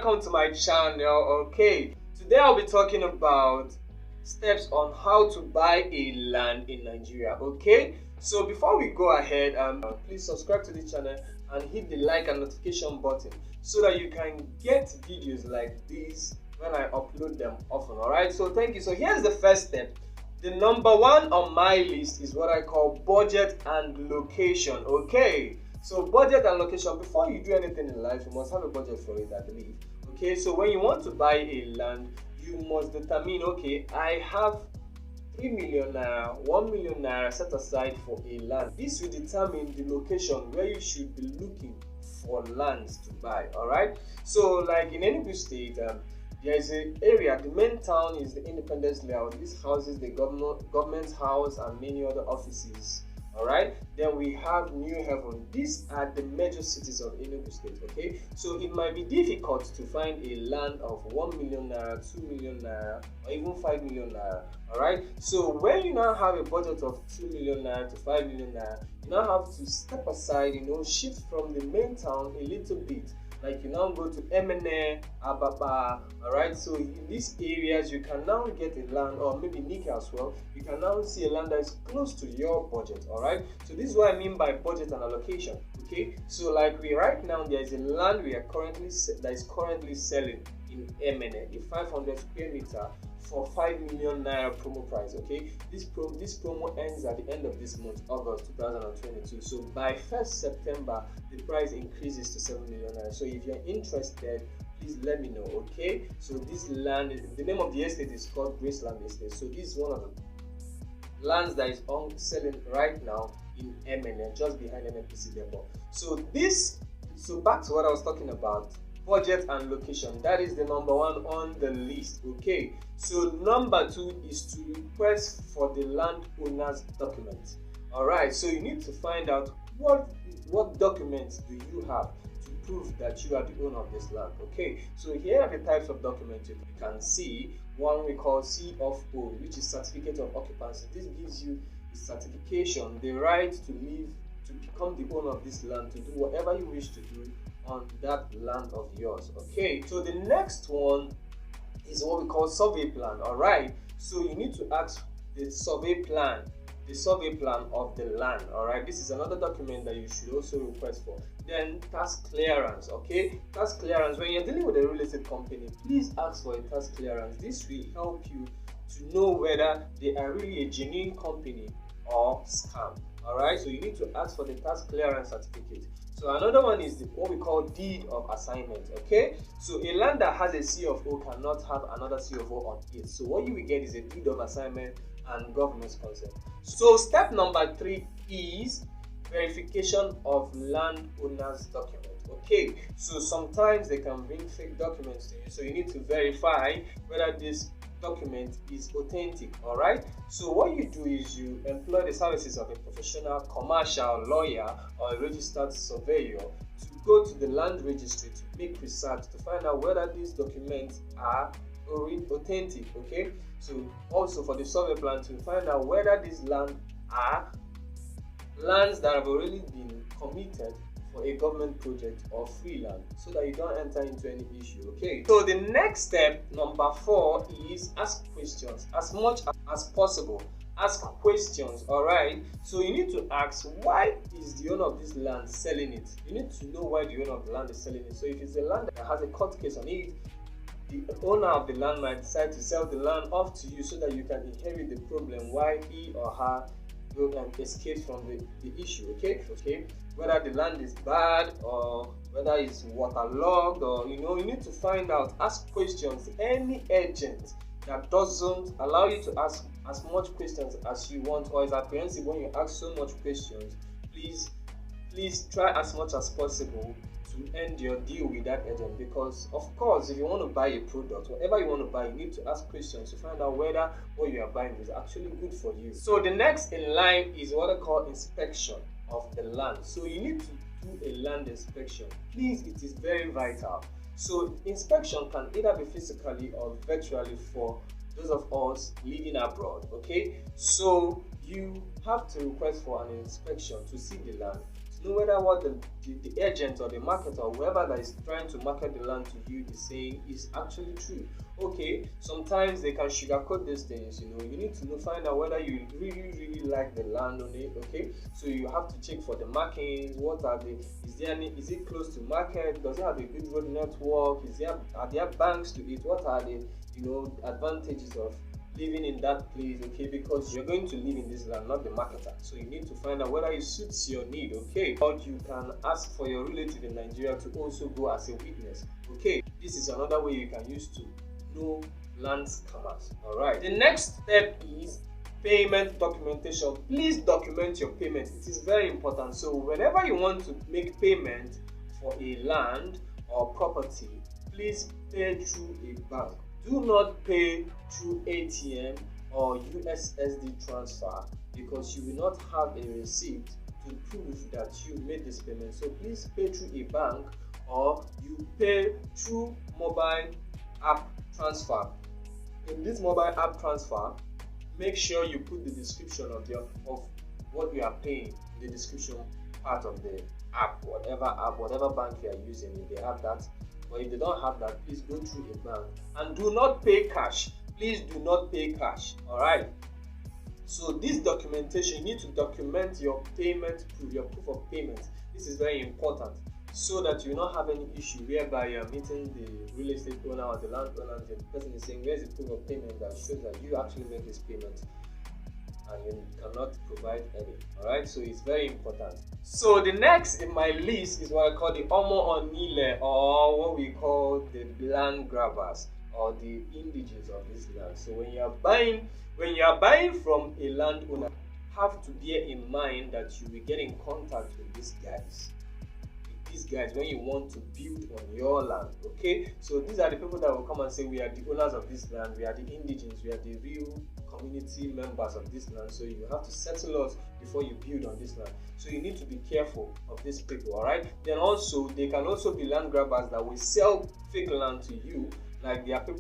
welcome to my channel. Okay, today I'll be talking about steps on how to buy a land in Nigeria. Okay, so before we go ahead, please subscribe to this channel and hit the like and notification button so that you can get videos like this when I upload them often. All right, so thank you. So here's the first step. The number one on my list is what I call budget and location. Okay, so budget and location. Before you do anything in life, you must have a budget for it, I believe. Okay, so when you want to buy a land, you must determine, okay, I have 3 million naira, 1 million naira set aside for a land. This will determine the location where you should be looking for lands to buy. All right, so like in Enugu State, there is an area, the main town is the Independence Layout. This houses the government house and many other offices. Alright, then we have New Haven. These are the major cities of Enugu State. Okay, so it might be difficult to find a land of 1 million naira, 2 million naira, or even 5 million naira. Alright, so when you now have a budget of 2 million naira to 5 million naira, you now have to step aside, shift from the main town a little bit. Like you now go to Emene, Ababa, alright, so in these areas you can now get a land, or maybe Nika as well, you can now see a land that is close to your budget. Alright, so this is what I mean by budget and allocation. Okay, so like right now there is a land we are currently selling in Emene, a 500 square meter for 5 million naira promo price. Okay, this promo ends at the end of this month, August 2022. So by 1st September the price increases to 7 million naira. So if you're interested, please let me know. Okay, so this land, the name of the estate is called Graceland Estate. So this is one of the lands that is on selling right now in Emene, just behind NNPC Depot. So back to what I was talking about, budget and location. That is the number one on the list. Okay, so number two is to request for the landowner's document. All right, so you need to find out what documents do you have to prove that you are the owner of this land. Okay, so here are the types of documents you can see. One we call C of O, which is certificate of occupancy. This gives you the certification, the right to live, to become the owner of this land, to do whatever you wish to do on that land of yours. Okay, so the next one is what we call survey plan. All right, so you need to ask the survey plan of the land. All right, this is another document that you should also request for. Then tax clearance. Okay, tax clearance. When you're dealing with a real estate company, please ask for a tax clearance. This will help you to know whether they are really a genuine company or scam. All right, so you need to ask for the tax clearance certificate. So another one is what we call deed of assignment. Okay, so a land that has a C of O cannot have another C of O on it. So what you will get is a deed of assignment and government's consent. So step number 3 is verification of landowner's document. Okay, so sometimes they can bring fake documents to you, so you need to verify whether this document is authentic. All right, so what you do is you employ the services of a professional commercial lawyer or a registered surveyor to go to the land registry to make research to find out whether these documents are authentic. Okay, so also for the survey plan to find out whether these lands are lands that have already been committed for a government project or free land, so that you don't enter into any issue. Okay, so the next step, number 4, is ask questions as much as possible. Ask questions. All right, so you need to ask, why is the owner of this land selling it? You need to know why the owner of the land is selling it. So if it's a land that has a court case on it, the owner of the land might decide to sell the land off to you so that you can inherit the problem while he or her will escape from the issue. Okay, whether the land is bad or whether it's waterlogged, or you need to find out. Ask questions. Any agent that doesn't allow you to ask as much questions as you want, or is apprehensive when you ask so much questions, please try as much as possible to end your deal with that agent. Because of course, if you want to buy a product, whatever you want to buy, you need to ask questions to find out whether what you are buying is actually good for you. So the next in line is what I call inspection of the land. So you need to do a land inspection. Please, it is very vital. So inspection can either be physically or virtually for those of us living abroad. Okay, so you have to request for an inspection to see the land, to know whether what the agent or the marketer or whoever that is trying to market the land to you is saying is actually true. Okay, sometimes they can sugarcoat these things. You need to find out whether you really like the land on it. Okay, so you have to check for the markings. What are the, is it close to market? Does it have a good road network? Are there banks to it? What are the advantages of living in that place? Okay, because you're going to live in this land, not the marketer. So you need to find out whether it suits your need. Okay, or you can ask for your relative in Nigeria to also go as a witness. Okay, this is another way you can use to know land scammers. All right, the next step is payment documentation. Please document your payment. It is very important. So whenever you want to make payment for a land or property, please pay through a bank. Do not pay through ATM or USSD transfer, because you will not have a receipt to prove that you made this payment. So please pay through a bank, or you pay through mobile app transfer. In this mobile app transfer, make sure you put the description of what you are paying in the description part of the app, whatever bank you are using. If they have that, but if they don't have that, please go through a bank, and do not pay cash. Please do not pay cash. All right, so this documentation, you need to document your payment proof, your proof of payment. This is very important, so that you will not have any issue whereby you are meeting the real estate owner or the landowner, and the person is saying, where's the proof of payment that shows that you actually make this payment, and you cannot provide any. All right, so it's very important. So the next in my list is what I call the onile, or what we call the land grabbers, or the indigenous of this land. So when you are buying from a landowner, have to bear in mind that you will get in contact with these guys. When you want to build on your land. Okay, so these are the people that will come and say, we are the owners of this land, we are the indigenous, we are the real community members of this land, so you have to settle us before you build on this land. So you need to be careful of these people. All right, then also they can also be land grabbers that will sell fake land to you. Like we have the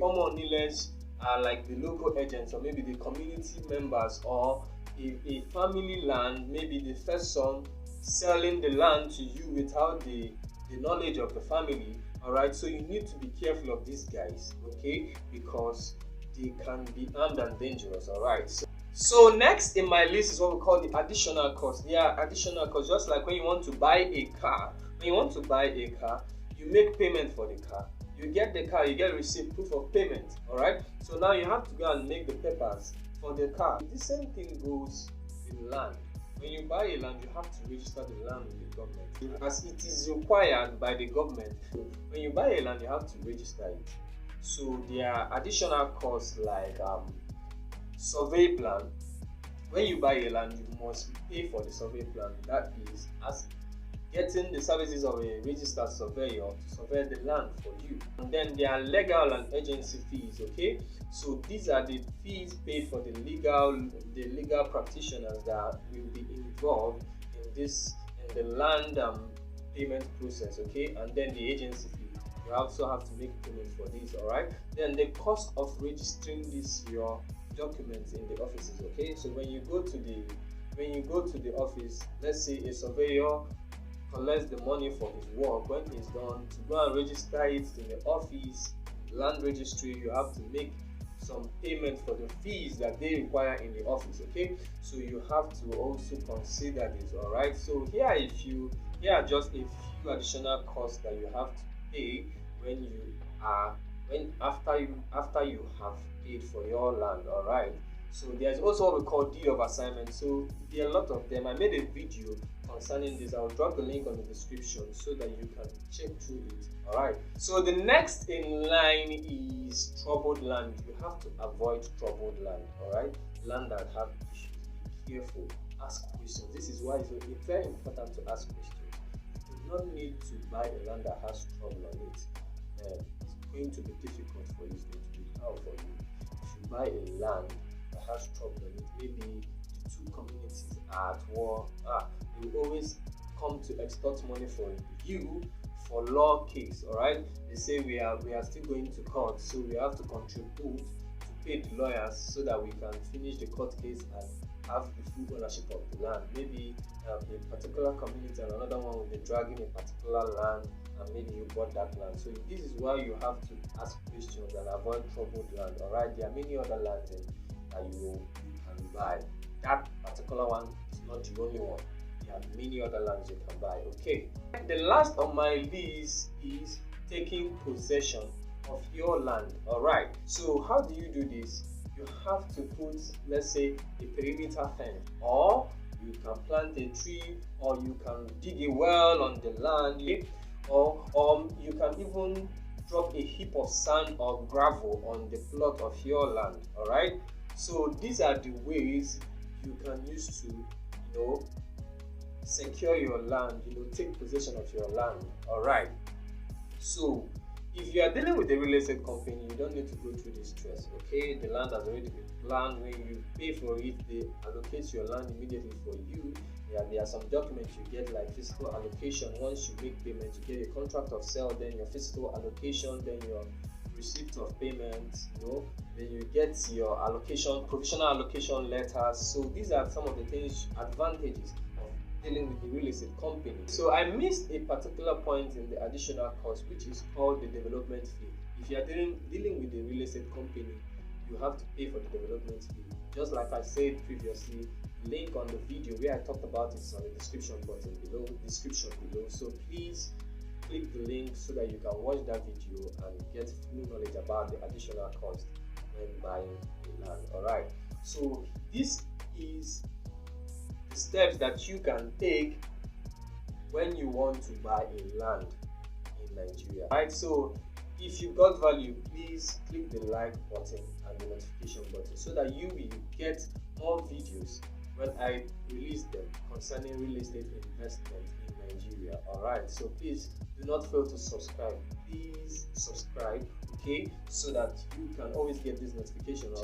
onile are like the local agents, or maybe the community members, or a family land, maybe the first son selling the land to you without the knowledge of the family. All right, so you need to be careful of these guys. Okay, because they can be armed and dangerous. All right, so next in my list is what we call the additional cost. They are additional costs, just like when you want to buy a car. When you want to buy a car, you make payment for the car, you get the car, you get receipt, proof of payment. All right, so now you have to go and make the papers for the car. The same thing goes in land. When you buy a land, you have to register the land with the government, as it is required by the government. When you buy a land, you have to register it. So there are additional costs like survey plan. When you buy a land, you must pay for the survey plan. That is as getting the services of a registered surveyor to survey the land for you. And then there are legal and agency fees. Okay, so these are the fees paid for the legal practitioners that will be involved in the land payment process. Okay, and then the agency fee, you also have to make payment for these. All right, then the cost of registering your documents in the offices. Okay, so when you go to the office, let's say a surveyor collects the money for his work. When he's done, to go and register it in the office land registry, you have to make some payment for the fees that they require in the office. Okay, so you have to also consider this. All right, so here are just a few additional costs that you have to pay after you have paid for your land. All right, so there's also what we call deed of assignment. So there are a lot of them. I made a video concerning this. I'll drop the link on the description so that you can check through it. All right, so the next in line is troubled land. You have to avoid troubled land. All right, land that have issues, be careful, ask questions. This is why it's very important to ask questions. You do not need to buy a land that has trouble on it. It's going to be difficult for you. It's going to be hard for you. If you buy a land that has trouble on it, maybe the two communities are at war, they will always come to extort money from you for law case. All right, they say we are still going to court, so we have to contribute to pay the lawyers so that we can finish the court case and have the full ownership of the land. Maybe a particular community and another one will be dragging a particular land, and maybe you bought that land. So this is why you have to ask questions and avoid troubled land. Alright, there are many other lands that you can buy. That particular one is not the only one. There are many other lands you can buy. Okay. The last on my list is taking possession of your land. Alright, so how do you do this? You have to put, let's say, a perimeter fence, or you can plant a tree, or you can dig a well on the land, or you can even drop a heap of sand or gravel on the plot of your land. Alright, so these are the ways you can use to secure your land, take possession of your land. Alright, so if you are dealing with a real estate company, you don't need to go through this stress. Okay, the land has already been planned. When you pay for it, they allocate your land immediately for you. There are some documents you get, like physical allocation. Once you make payment, you get a contract of sale, then your physical allocation, then your receipt of payment, then you get your allocation, provisional allocation letters. So these are some of the things, advantages of dealing with the real estate company. So I missed a particular point in the additional cost, which is called the development fee. If you are dealing with the real estate company, you have to pay for the development fee. Just like I said previously, link on the video where I talked about it is on the description below. So please click the link so that you can watch that video and get full knowledge about the additional cost when buying a land. Alright, so this is the steps that you can take when you want to buy a land in Nigeria. Alright, so if you got value, please click the like button and the notification button so that you will get more videos when I release them concerning real estate investment in Nigeria. Alright, so please do not fail to subscribe. Please subscribe, okay, so that you can always get this notification.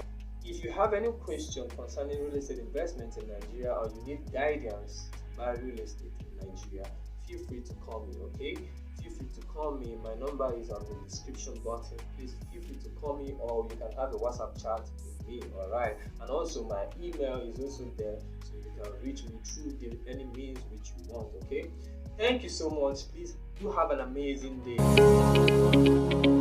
If you have any question concerning real estate investment in Nigeria, or you need guidance to buy real estate in Nigeria, feel free to call me, okay? Feel free to call me. My number is on the description button. Please feel free to call me, or you can have a WhatsApp chat with me. Alright, and also my email is also there, so you can reach me through any means which you want. Okay, thank you so much. Please do have an amazing day.